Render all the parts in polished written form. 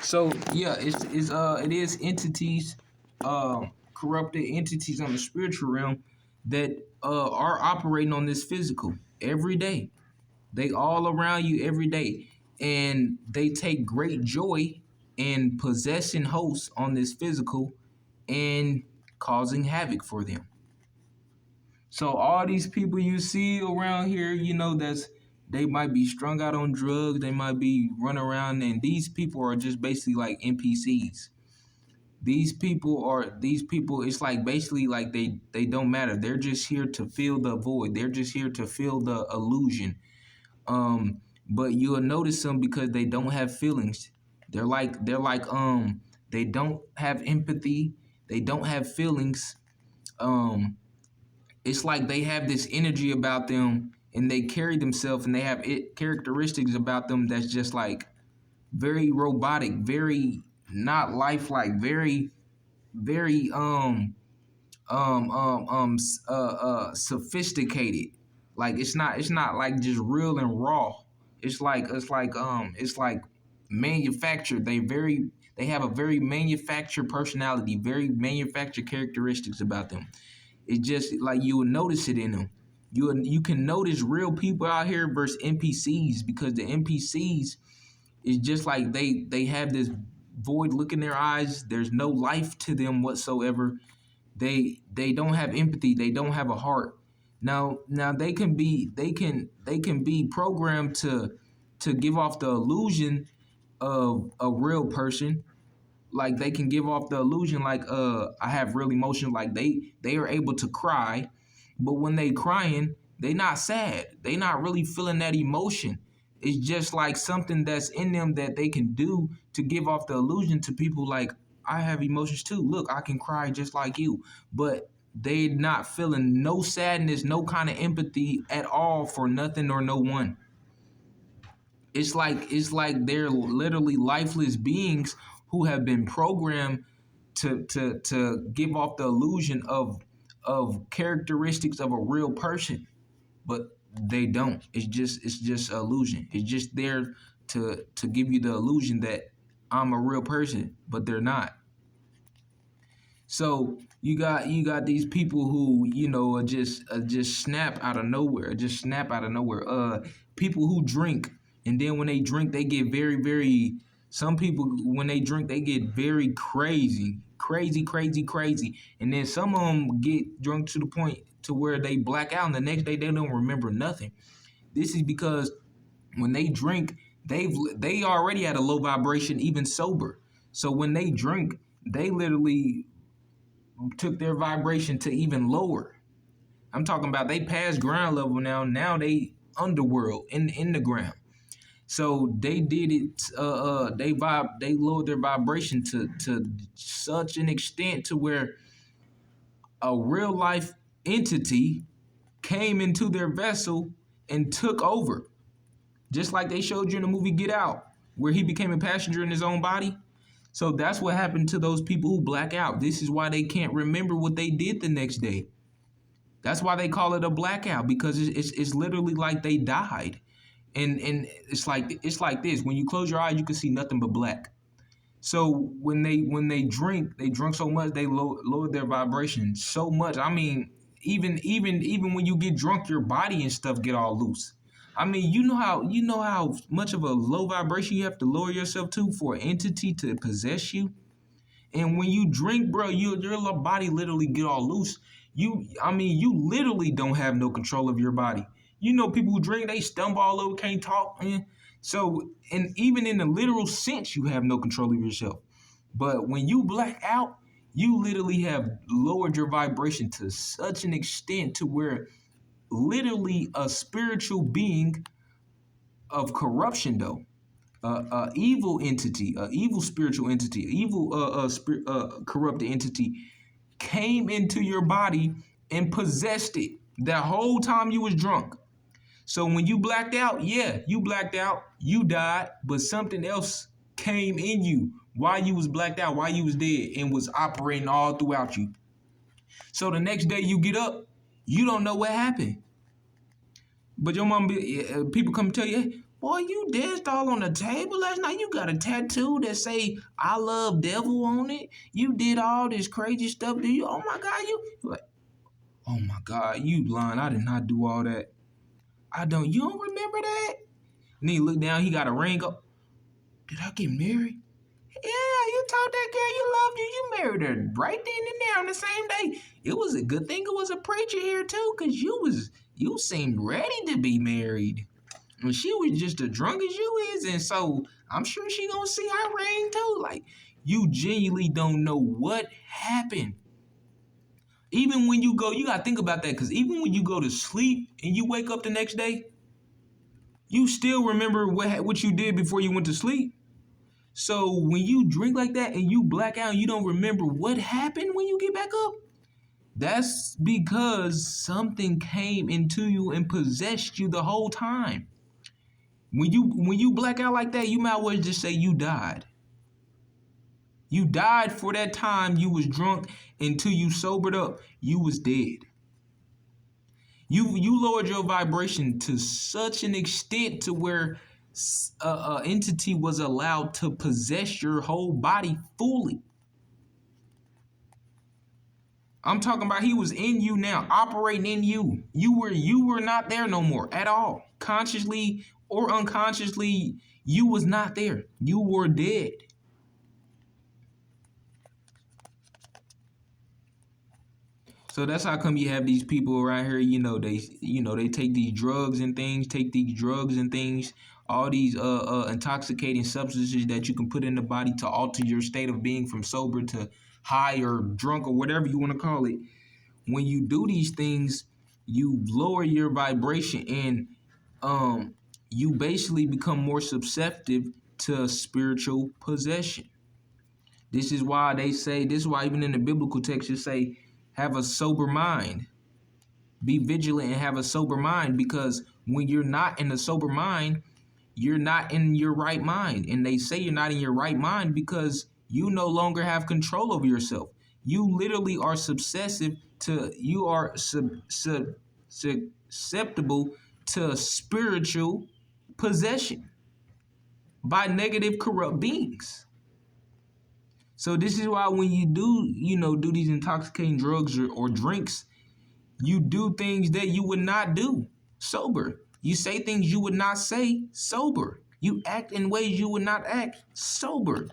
So yeah, it is entities, corrupted entities on the spiritual realm that are operating on this physical every day. They all around you every day, and they take great joy in possessing hosts on this physical and causing havoc for them. So all these people you see around here, that's they might be strung out on drugs, they might be running around, and these people are just basically like NPCs. These people it's like basically like they don't matter. They're just here to fill the void. They're just here to fill the illusion. But you'll notice them because they don't have feelings. They're like they don't have empathy. They don't have feelings. Um it's like they have this energy about them, and they carry themselves, and they have characteristics about them that's just like very robotic, very not lifelike, very very sophisticated. Like it's not like just real and raw. It's like manufactured. They have a very manufactured personality, very manufactured characteristics about them. It's just like you will notice it in them. You can notice real people out here versus NPCs, because the NPCs is just like they have this void look in their eyes. There's no life to them whatsoever. They don't have empathy. They don't have a heart. Now they can be programmed to give off the illusion of a real person. Like they can give off the illusion like I have real emotion. Like they are able to cry, but when they crying, they not sad. They not really feeling that emotion. It's just like something that's in them that they can do to give off the illusion to people like I have emotions too. Look, I can cry just like you. But they not feeling no sadness, no kind of empathy at all for nothing or no one. It's like they're literally lifeless beings who have been programmed to give off the illusion of characteristics of a real person, but they don't. It's just illusion. It's just there to give you the illusion that I'm a real person, but they're not. So you got these people who are just snap out of nowhere, just snap out of nowhere. People who drink, and then when they drink, they get very very. Some people when they drink, they get very crazy, crazy, crazy, crazy, and then some of them get drunk to the point to where they black out, and the next day they don't remember nothing. This is because when they drink, they already at a low vibration, even sober. So when they drink, they literally took their vibration to even lower. I'm talking about they passed ground level now. Now they underworld in the ground. So they did it. They lowered their vibration to such an extent to where a real life entity came into their vessel and took over, just like they showed you in the movie Get Out, where he became a passenger in his own body. So that's what happened to those people who black out. This is why they can't remember what they did the next day. That's why they call it a blackout, because it's literally like they died. And it's like this. When you close your eyes, you can see nothing but black. So when they drink, they drink so much they lower their vibration so much. I mean, even when you get drunk, your body and stuff get all loose. I mean, you know how much of a low vibration you have to lower yourself to for an entity to possess you. And when you drink, bro, your body literally get all loose. I mean, you literally don't have no control of your body. You know, people who drink, they stumble all over, can't talk, man. So, and even in the literal sense, you have no control of yourself. But when you black out, you literally have lowered your vibration to such an extent to where literally a spiritual being of corruption, though, a evil entity, a evil spiritual entity, evil corrupted entity came into your body and possessed it that whole time you was drunk. So when you blacked out, yeah, you blacked out, you died, but something else came in you while you was blacked out, while you was dead, and was operating all throughout you. So the next day you get up, you don't know what happened. But your mom, people come tell you, hey, Boy, you danced all on the table last night. You got a tattoo that say "I love devil" on it. You did all this crazy stuff. Do you? Oh my God, you like? Oh my God, you lying? I did not do all that. I don't. You don't remember that? And then he looked down. He got a ring up. Did I get married? Yeah, you told that girl you loved her. You married her right then and there on the same day. It was a good thing it was a preacher here too, cause you seemed ready to be married. And she was just as drunk as you is, and so I'm sure she gonna see her ring too. Like, you genuinely don't know what happened. Even when you go, you gotta think about that, because even when you go to sleep and you wake up the next day, you still remember what you did before you went to sleep. So when you drink like that and you black out and you don't remember what happened when you get back up, that's because something came into you and possessed you the whole time. When you black out like that, you might well just say you died. You died for that time you was drunk until you sobered up. You was dead. You lowered your vibration to such an extent to where a entity was allowed to possess your whole body fully. I'm talking about he was in you now, operating in you. You were not there no more at all. Consciously or unconsciously, you was not there. You were dead. So that's how come you have these people around here, they take these drugs and things, all these intoxicating substances that you can put in the body to alter your state of being from sober to high or drunk or whatever you want to call it. When you do these things, you lower your vibration and you basically become more susceptible to spiritual possession. This is why even in the biblical text you say, have a sober mind. Be vigilant and have a sober mind, because when you're not in a sober mind, you're not in your right mind. And they say you're not in your right mind because you no longer have control over yourself. You literally are susceptible to spiritual possession by negative, corrupt beings. So this is why when you do these intoxicating drugs or drinks, you do things that you would not do sober. You say things you would not say sober. You act in ways you would not act sober.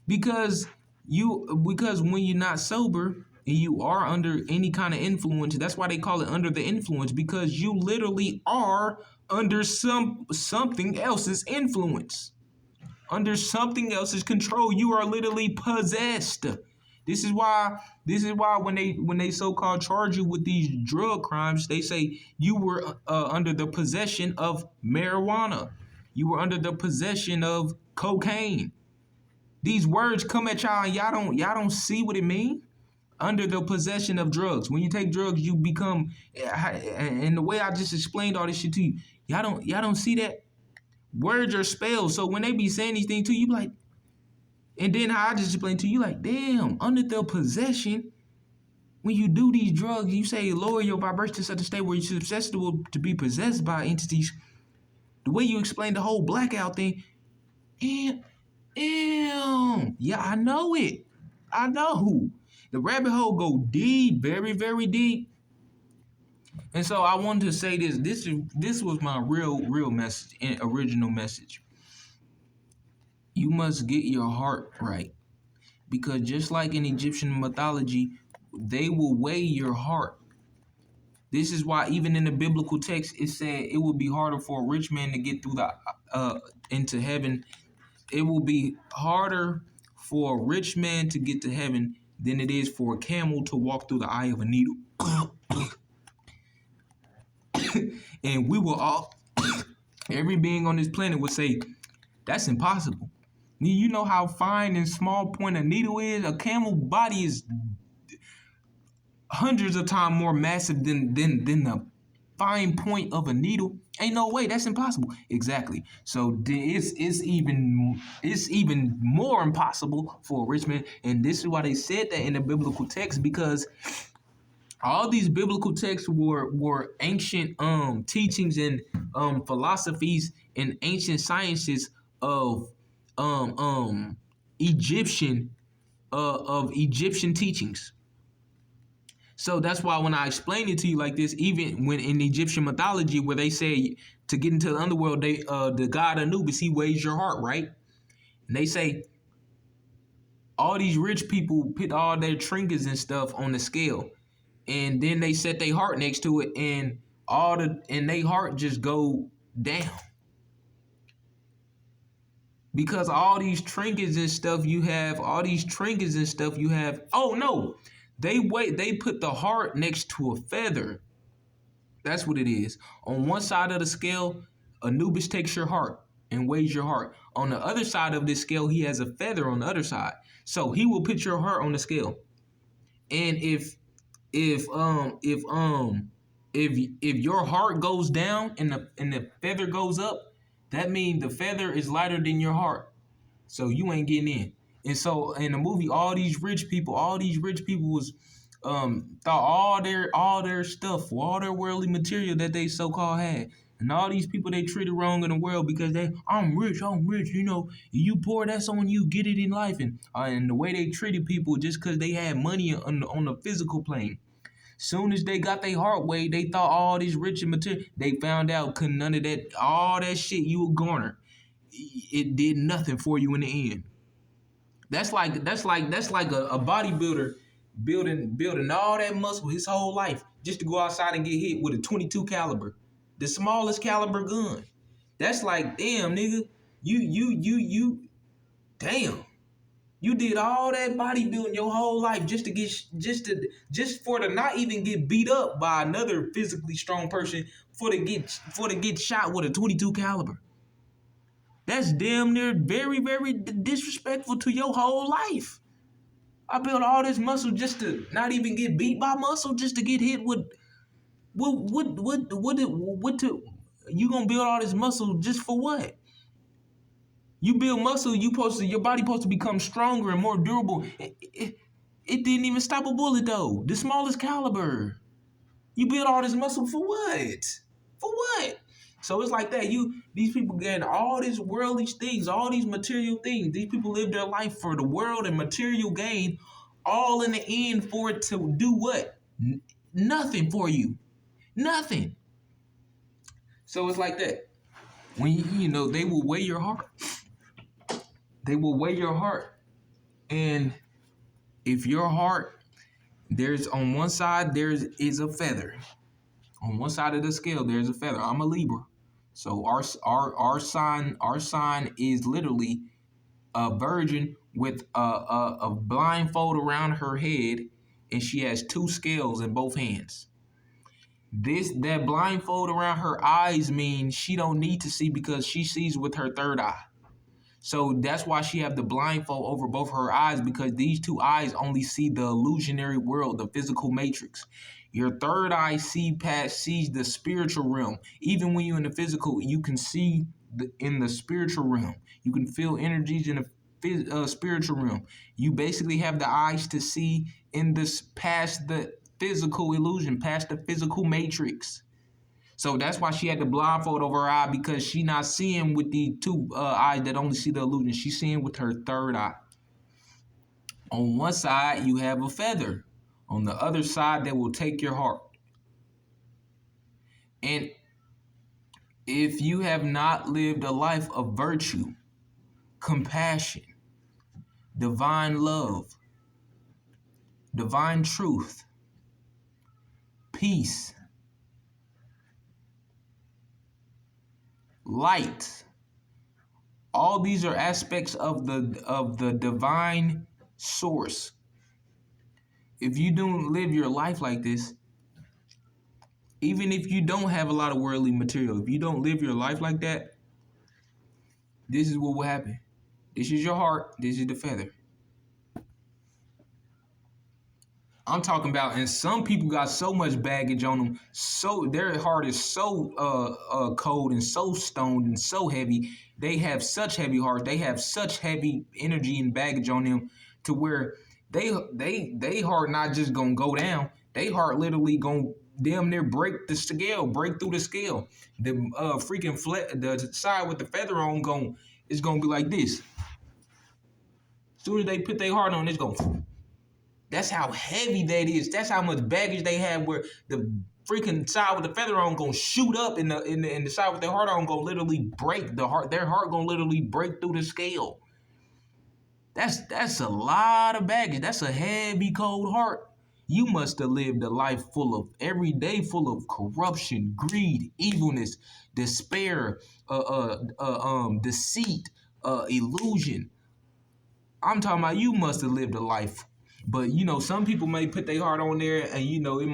Because when you're not sober and you are under any kind of influence, that's why they call it under the influence, because you literally are under something else's influence. Under something else's control. You are literally possessed. This is why when they so-called charge you with these drug crimes, they say you were under the possession of marijuana. You were under the possession of cocaine. These words come at y'all and y'all don't see what it means. Under the possession of drugs. When you take drugs, you become, and the way I just explained all this shit to you, y'all don't see that. Words are spells. So when they be saying these things to you, like, and then how I just explained to you, like, damn, under the possession, when you do these drugs, you say lower your vibration to such a state where you're susceptible to be possessed by entities. The way you explain the whole blackout thing, and yeah, I know it. I know. The rabbit hole go deep, very, very deep. And so I wanted to say this. This was my real message, original message. You must get your heart right. Because just like in Egyptian mythology, they will weigh your heart. This is why even in the biblical text, it said it will be harder for a rich man to get through into heaven. It will be harder for a rich man to get to heaven than it is for a camel to walk through the eye of a needle. And we will all, every being on this planet would say, that's impossible. You know how fine and small point a needle is? A camel body is hundreds of times more massive than the fine point of a needle. Ain't no way, that's impossible. Exactly. So it's even more impossible for a rich man. And this is why they said that in the biblical text, because All these biblical texts were ancient teachings and philosophies and ancient sciences of um um Egyptian of Egyptian teachings. So that's why when I explain it to you like this, even when in Egyptian mythology, where they say to get into the underworld, they the god Anubis, he weighs your heart, right? And they say all these rich people put all their trinkets and stuff on the scale, and then they set their heart next to it, and their heart just go down because all these trinkets and stuff you have, Oh no, they put the heart next to a feather. That's what it is. On one side of the scale, Anubis takes your heart and weighs your heart. On the other side of this scale, he has a feather on the other side. So he will put your heart on the scale. And if if if your heart goes down and the feather goes up, that means the feather is lighter than your heart. So you ain't getting in. And so in the movie, all these rich people was thought all their stuff, all their worldly material that they so called had. And all these people they treated wrong in the world because I'm rich, you know, you poor, that's on you, get it in life. And the way they treated people just because they had money on the physical plane. Soon as they got their heart weighed, they thought all this rich and material, they found out couldn't none of that, all that shit you would garner, it did nothing for you in the end. That's like a bodybuilder building all that muscle his whole life just to go outside and get hit with a 22 caliber, the smallest caliber gun. That's like, damn, nigga, you damn. You did all that bodybuilding your whole life just for to not even get beat up by another physically strong person for to get shot with a 22 caliber. That's damn near very, very disrespectful to your whole life. I built all this muscle just to not even get beat by muscle, just to get hit with what to you gonna build all this muscle just for what? You build muscle, your body supposed to become stronger and more durable. It didn't even stop a bullet though. The smallest caliber. You build all this muscle for what? For what? So it's like that. These people getting all these worldly things, all these material things. These people live their life for the world and material gain, all in the end for it to do what? Nothing for you. Nothing. So it's like that. When you know, they will weigh your heart. They will weigh your heart. And if your heart, there's on one side, is a feather. On one side of the scale, there's a feather. I'm a Libra. So our sign is literally a virgin with a blindfold around her head, and she has two scales in both hands. That blindfold around her eyes means she don't need to see because she sees with her third eye. So that's why she have the blindfold over both her eyes, because these two eyes only see the illusionary world, the physical matrix. Your third eye sees the spiritual realm. Even when you're in the physical, you can see in the spiritual realm. You can feel energies in the spiritual realm. You basically have the eyes to see in this past the physical illusion, past the physical matrix. So that's why she had the blindfold over her eye, because she not seeing with the two eyes that only see the illusion. She's seeing with her third eye. On one side, you have a feather. On the other side, that will take your heart. And if you have not lived a life of virtue, compassion, divine love, divine truth, peace, light, all these are aspects of the divine source. If you don't live your life like this, even if you don't have a lot of worldly material, if you don't live your life like that, this is what will happen. This is your heart, this is the feather. I'm talking about, and some people got so much baggage on them, so their heart is so cold and so stoned and so heavy. They have such heavy hearts. They have such heavy energy and baggage on them to where they heart not just gonna go down. They heart literally gonna damn near break the scale, break through the scale. The the side with the feather on it's gonna be like this. As soon as they put their heart on, it's going. That's how heavy that is. That's how much baggage they have. Where the freaking side with the feather on gonna shoot up, in the side with their heart on gonna literally break the heart. Their heart gonna literally break through the scale. That's a lot of baggage. That's a heavy, cold heart. You must have lived a life full of every day full of corruption, greed, evilness, despair, deceit, illusion. I'm talking about you must have lived a life. But some people may put their heart on there, and it might